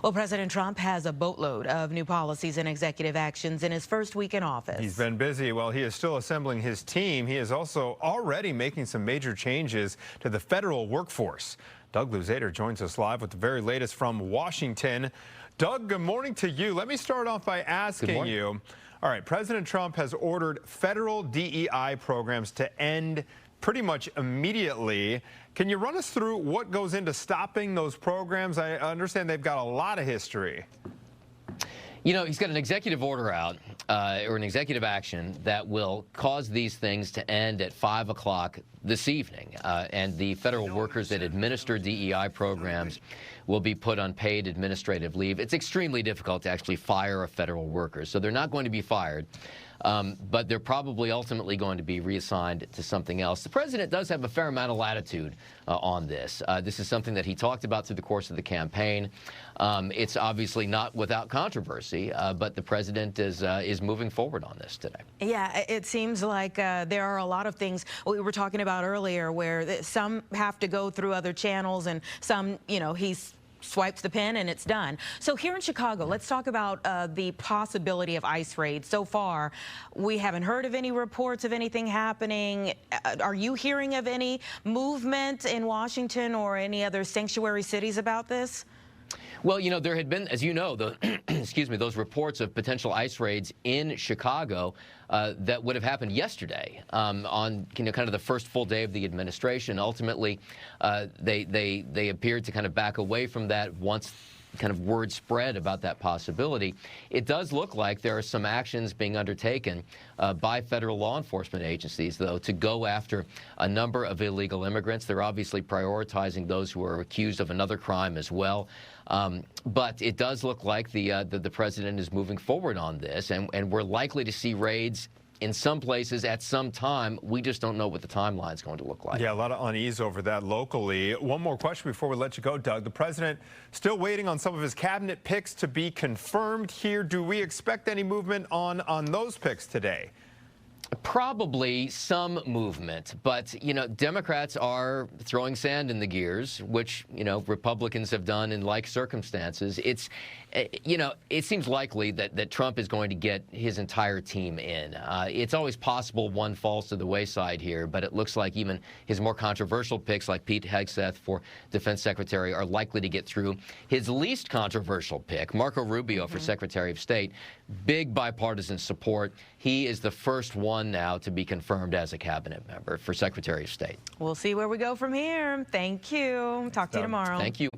Well, President Trump has a boatload of new policies and executive actions in his first week in office. He's been busy. While he is still assembling his team, he is also already making some major changes to the federal workforce. Doug Luzader joins us live with the very latest from Washington. Doug, good morning to you. Let me start off by asking you, all right, President Trump has ordered federal DEI programs to end pretty much immediately. Can you run us through what goes into stopping those programs? I understand they've got a lot of history. You know, he's got an executive order out, or an executive action that will cause these things to end at 5 o'clock this evening. And the federal workers that administer DEI programs will be put on paid administrative leave. It's extremely difficult to actually fire a federal worker, so they're not going to be fired. But they're probably ultimately going to be reassigned to something else. The president does have a fair amount of latitude on this. This is something that he talked about through the course of the campaign. It's obviously not without controversy, but the president is moving forward on this today. Yeah, it seems like there are a lot of things we were talking about earlier where some have to go through other channels and some, you know, he's swipes the pen and it's done. So here in Chicago, let's talk about the possibility of ICE raids. So far, we haven't heard of any reports of anything happening. Are you hearing of any movement in Washington or any other sanctuary cities about this? Well, you know, there had been, as you know, excuse me, those reports of potential ICE raids in Chicago that would have happened yesterday on, you know, kind of the first full day of the administration. Ultimately, they appeared to kind of back away from that once kind of word spread about that possibility. It does look like there are some actions being undertaken by federal law enforcement agencies, though, to go after a number of illegal immigrants. They're obviously prioritizing those who are accused of another crime as well. But it does look like the president is moving forward on this, and we're likely to see raids in some places at some time. We just don't know what the timeline is going to look like. Yeah, a lot of unease over that locally. One more question before we let you go, Doug. The president still waiting on some of his cabinet picks to be confirmed here. Do we expect any movement on those picks today? Probably some movement, but, you know, Democrats are throwing sand in the gears, which, you know, Republicans have done in like circumstances. It's, you know, it seems likely that Trump is going to get his entire team in. It's always possible one falls to the wayside here, but it looks like even his more controversial picks like Pete Hegseth for defense secretary are likely to get through. His least controversial pick, Marco Rubio for Secretary of State, big bipartisan support. He is the first one now to be confirmed as a cabinet member for Secretary of State. We'll see where we go from here. Thank you. Talk to you tomorrow. Thank you.